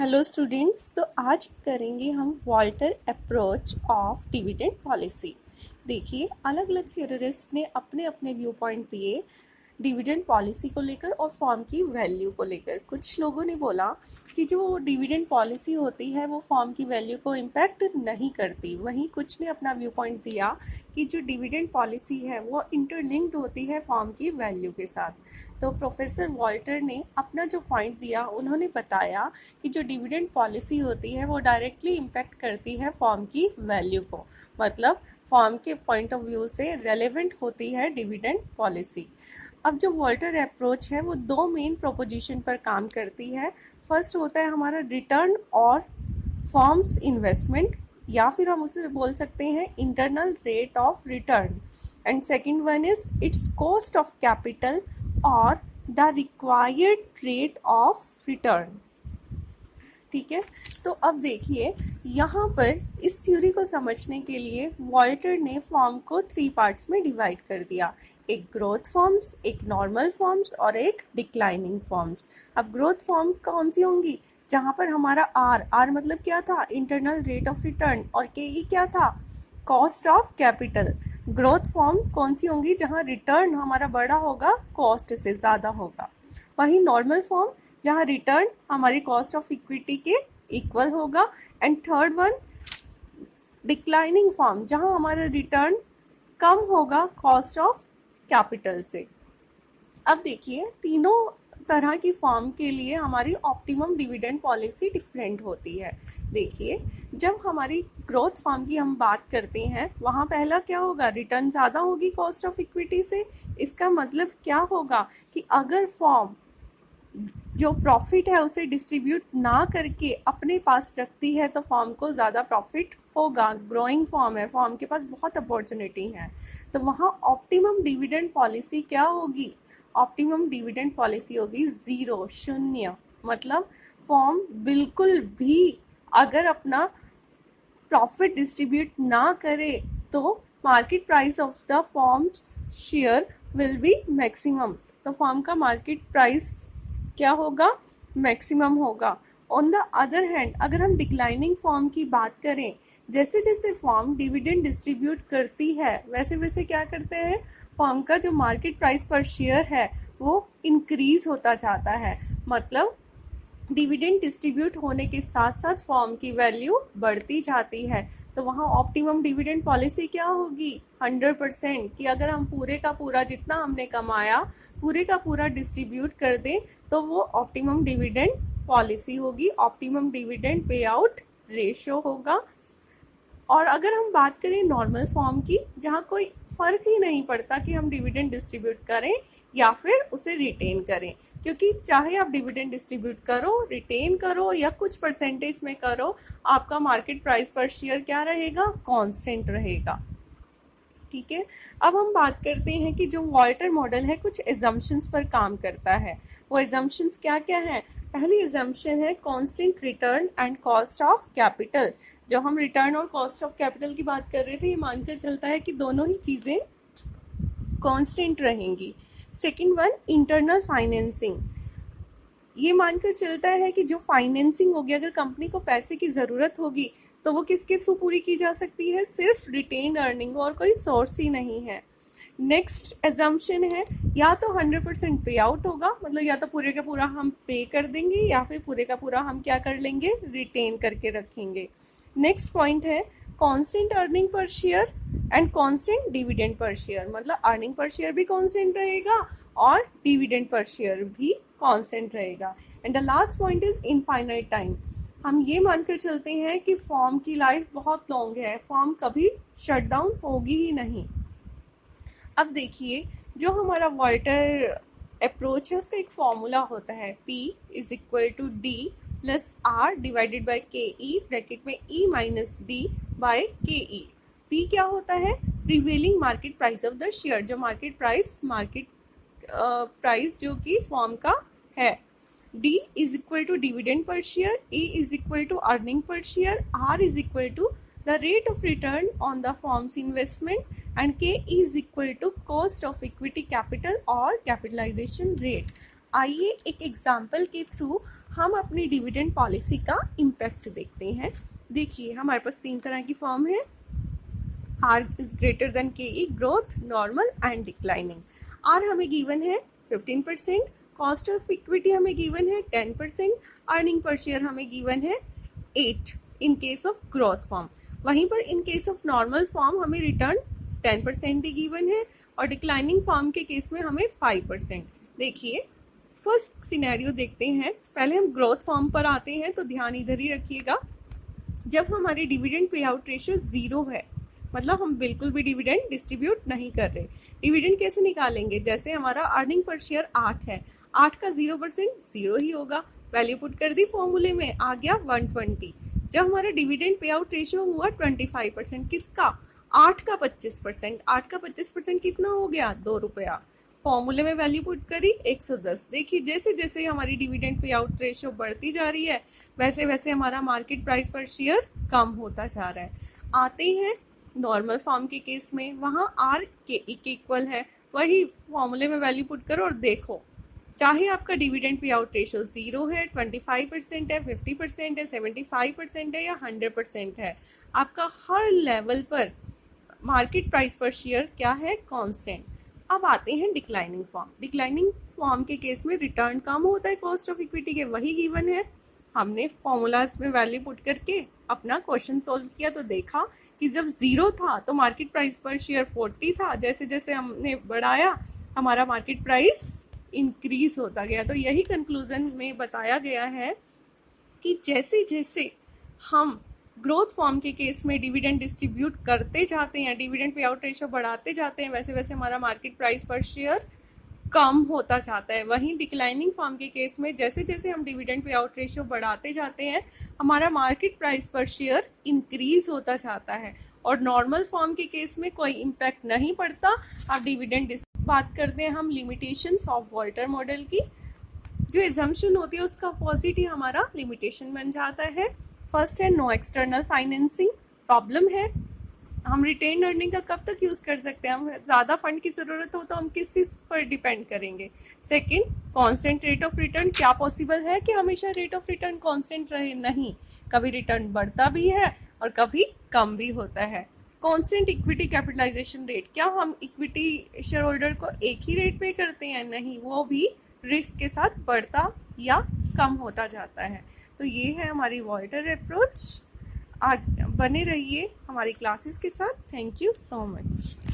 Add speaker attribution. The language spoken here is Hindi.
Speaker 1: Hello students. तो आज करेंगे हम Walter approach of dividend policy. देखिए, अलग अलग थियोरिस्ट ने अपने अपने व्यू पॉइंट दिए डिविडेंड पॉलिसी को लेकर और फॉर्म की वैल्यू को लेकर। कुछ लोगों ने बोला कि जो डिविडेंड पॉलिसी होती है वो फॉर्म की वैल्यू को इम्पैक्ट नहीं करती। वहीं कुछ ने अपना व्यू पॉइंट दिया कि जो डिविडेंड पॉलिसी है वो इंटरलिंक्ड होती है फॉर्म की वैल्यू के साथ। तो प्रोफेसर वॉल्टर ने अपना जो पॉइंट दिया, उन्होंने बताया कि जो डिविडेंड पॉलिसी होती है वो डायरेक्टली इम्पैक्ट करती है फॉर्म की वैल्यू को। मतलब फॉर्म के पॉइंट ऑफ व्यू से रेलेवेंट होती है डिविडेंड पॉलिसी। अब जो वॉल्टर अप्रोच है वो दो मेन प्रोपोजिशन पर काम करती है। फर्स्ट होता है हमारा रिटर्न और फॉर्म्स इन्वेस्टमेंट, या फिर हम उसे बोल सकते हैं internal rate of return, and second one is its cost of capital और the required rate of return. ठीक है, तो अब देखिए यहाँ पर इस थ्योरी को समझने के लिए वॉल्टर ने फॉर्म को 3 पार्ट्स में डिवाइड कर दिया। एक ग्रोथ फॉर्म्स, एक नॉर्मल फॉर्म्स और एक डिक्लाइनिंग फॉर्म्स। अब ग्रोथ फॉर्म कौन सी होंगी? जहाँ पर हमारा आर मतलब क्या था? इंटरनल रेट ऑफ रिटर्न, और के ई क्या था? Cost of capital. Growth form कौन सी होंगी? जहाँ रिटर्न हमारा बड़ा होगा, कॉस्ट से ज़्यादा होगा। वहीं नॉर्मल फॉर्म जहाँ रिटर्न हमारी कॉस्ट ऑफ इक्विटी के इक्वल होगा। And third one declining form, जहाँ हमारा रिटर्न कम होगा कॉस्ट ऑफ कैपिटल से। अब देखिए, तीनों तरह की फॉर्म के लिए हमारी ऑप्टिमम डिविडेंड पॉलिसी डिफरेंट होती है। देखिए, जब हमारी ग्रोथ फॉर्म की हम बात करते हैं, वहाँ पहला क्या होगा? रिटर्न ज़्यादा होगी कॉस्ट ऑफ इक्विटी से। इसका मतलब क्या होगा कि अगर फॉर्म जो प्रॉफिट है उसे डिस्ट्रीब्यूट ना करके अपने पास रखती है तो फॉर्म को ज़्यादा प्रॉफिट होगा। ग्रोइंग फॉर्म है, फॉर्म के पास बहुत अपॉर्चुनिटी है, तो वहाँ ऑप्टिमम डिविडेंड पॉलिसी क्या होगी? ऑप्टिमम डिविडेंड पॉलिसी होगी 0, शून्य। मतलब फॉर्म बिल्कुल भी अगर अपना प्रॉफिट डिस्ट्रीब्यूट ना करे तो market price of the forms share will be maximum. तो फॉर्म का मार्केट प्राइस क्या होगा? मैक्सिमम होगा। ऑन द अदर हैंड, अगर हम डिक्लाइनिंग फॉर्म की बात करें, जैसे जैसे फॉर्म डिविडेंड डिस्ट्रीब्यूट करती है वैसे वैसे क्या करते हैं, फॉर्म का जो मार्केट प्राइस पर शेयर है वो इंक्रीज होता जाता है। मतलब डिविडेंड डिस्ट्रीब्यूट होने के साथ साथ फॉर्म की वैल्यू बढ़ती जाती है। तो वहाँ ऑप्टिमम डिविडेंड पॉलिसी क्या होगी? 100%, कि अगर हम पूरे का पूरा जितना हमने कमाया पूरे का पूरा डिस्ट्रीब्यूट कर दें तो वो ऑप्टिमम डिविडेंड पॉलिसी होगी, optimum dividend pay out ratio होगा। और अगर हम बात करें नॉर्मल फॉर्म की, जहाँ कोई फर्क ही नहीं पड़ता कि हम डिविडेंड डिस्ट्रीब्यूट करें या फिर उसे रिटेन करें, क्योंकि चाहे आप डिविडेंड डिस्ट्रीब्यूट करो, रिटेन करो या कुछ परसेंटेज में करो, आपका मार्केट प्राइस पर शेयर क्या रहेगा? कांस्टेंट रहेगा। ठीक है, अब हम बात करते हैं कि जो वॉल्टर मॉडल है कुछ एजम्पशंस पर काम करता है। वो एजम्पशंस क्या क्या हैं? पहली एजम्पशन है constant return and cost of capital. जो हम रिटर्न और कॉस्ट ऑफ कैपिटल की बात कर रहे थे, ये मानकर चलता है कि दोनों ही चीज़ें कांस्टेंट रहेंगी। सेकंड वन इंटरनल फाइनेंसिंग, ये मानकर चलता है कि जो फाइनेंसिंग होगी, अगर कंपनी को पैसे की ज़रूरत होगी तो वो किसके थ्रू पूरी की जा सकती है? सिर्फ रिटेन अर्निंग, और कोई सोर्स ही नहीं है। नेक्स्ट एजम्पशन है या तो 100% पे आउट होगा, मतलब या तो पूरे का पूरा हम पे कर देंगे या फिर पूरे का पूरा हम क्या कर लेंगे? रिटेन करके रखेंगे। नेक्स्ट पॉइंट है constant earning per share and constant dividend per share, मतलब अर्निंग पर शेयर भी कांस्टेंट रहेगा और डिविडेंड पर शेयर भी कांस्टेंट रहेगा। And the last point is infinite time. हम ये मानकर चलते हैं कि फॉर्म की लाइफ बहुत लॉन्ग है, फॉर्म कभी शट डाउन होगी ही नहीं। अब देखिए, जो हमारा वॉल्टर अप्रोच है उसका एक फॉर्मूला होता है, P is equal to D plus R divided by K E, bracket में E minus D by K E. P क्या होता है? Prevailing market price of the share, जो मार्केट प्राइस जो कि फॉर्म का है। D is equal to dividend per share, E is equal to earning per share, R is equal to the rate of return on the firm's investment, and K is equal to cost of equity capital और capitalization rate। आइए एक एग्जाम्पल के थ्रू हम अपनी डिविडेंड पॉलिसी का इम्पैक्ट देखते हैं। देखिए हमारे पास 3 तरह की फॉर्म है। Are is greater than K E, growth, normal and declining. R हमें गिवन है 15%, कॉस्ट ऑफ इक्विटी हमें गिवन है 10%, अर्निंग पर शेयर हमें गिवन है 8 in case of growth form. वहीं पर in case of normal form हमें रिटर्न 10% ही गिवन है और डिक्लाइनिंग फॉर्म के केस में हमें 5%। देखिए फर्स्ट सिनेरियो देखते हैं। पहले हम ग्रोथ फॉर्म पर आते हैं, तो ध्यान इधर ही रखिएगा। जब हमारी डिविडेंड पे आउट रेशियो 0 है, मतलब हम बिल्कुल भी डिविडेंड डिस्ट्रीब्यूट नहीं कर रहे। डिविडेंड कैसे निकालेंगे? जैसे हमारा अर्निंग पर शेयर 8 है, 8 का 0% 0 ही होगा। वैल्यू पुट कर दी फॉर्मूले में, आ गया 120। जब हमारा डिविडेंड पे आउट रेशियो हुआ 25%, किसका? 8 का 25%। 8 का 25% कितना हो गया? 2 रुपया। फॉर्मूले में वैल्यू पुट करी 110। देखिए जैसे जैसे हमारी डिविडेंड पे आउट रेशियो बढ़ती जा रही है, वैसे वैसे हमारा मार्केट प्राइस पर शेयर कम होता जा रहा है। आते हैं नॉर्मल फॉर्म के केस में, वहाँ आर के इक्वल है। वही फॉर्मूले में वैल्यू पुट करो और देखो, चाहे आपका डिविडेंड पे आउट रेशियो 0 है, 25% है, 50% है, 75% है या 100% है, आपका हर लेवल पर मार्केट प्राइस पर शेयर क्या है? कांस्टेंट। अब आते हैं डिक्लाइनिंग फॉर्म। डिक्लाइनिंग फॉर्म के केस में रिटर्न कम होता है कॉस्ट ऑफ इक्विटी के, वही गिवन है। हमने फॉर्मूलाज में वैल्यू पुट करके अपना क्वेश्चन सॉल्व किया, तो देखा कि जब 0 था तो मार्केट प्राइस पर शेयर 40 था। जैसे जैसे हमने बढ़ाया हमारा मार्केट प्राइस इंक्रीज होता गया। तो यही कंक्लूजन में बताया गया है कि जैसे जैसे हम ग्रोथ फॉर्म के केस में डिविडेंड डिस्ट्रीब्यूट करते जाते हैं, डिविडेंड पे आउट रेशियो बढ़ाते जाते हैं, वैसे वैसे हमारा मार्केट प्राइस पर शेयर कम होता जाता है। वहीं डिक्लाइनिंग फॉर्म के केस में जैसे जैसे हम डिविडेंड पे आउट रेशियो बढ़ाते जाते हैं, हमारा मार्केट प्राइस पर शेयर इंक्रीज होता जाता है। और नॉर्मल फॉर्म के केस में कोई इम्पैक्ट नहीं पड़ता। अब डिविडेंड बात करते हैं हम लिमिटेशंस ऑफ वॉल्टर मॉडल की। जो एजम्पशन होती है उसका अपोजिट ही हमारा लिमिटेशन बन जाता है। फर्स्ट है नो एक्सटर्नल फाइनेंसिंग। प्रॉब्लम है हम रिटेन अर्निंग का कब तक यूज कर सकते हैं? हम ज़्यादा फंड की ज़रूरत हो तो हम किस चीज़ पर डिपेंड करेंगे? Second, constant rate of return. क्या पॉसिबल है कि हमेशा रेट ऑफ रिटर्न कांस्टेंट रहे? नहीं, कभी रिटर्न बढ़ता भी है और कभी कम भी होता है। Constant equity capitalization rate. क्या हम इक्विटी शेयर होल्डर को एक ही रेट पे करते हैं? नहीं, वो भी रिस्क के साथ बढ़ता या कम होता जाता है। तो ये है हमारी वॉल्टर अप्रोच। बने रहिए हमारी क्लासेस के साथ। Thank you so much.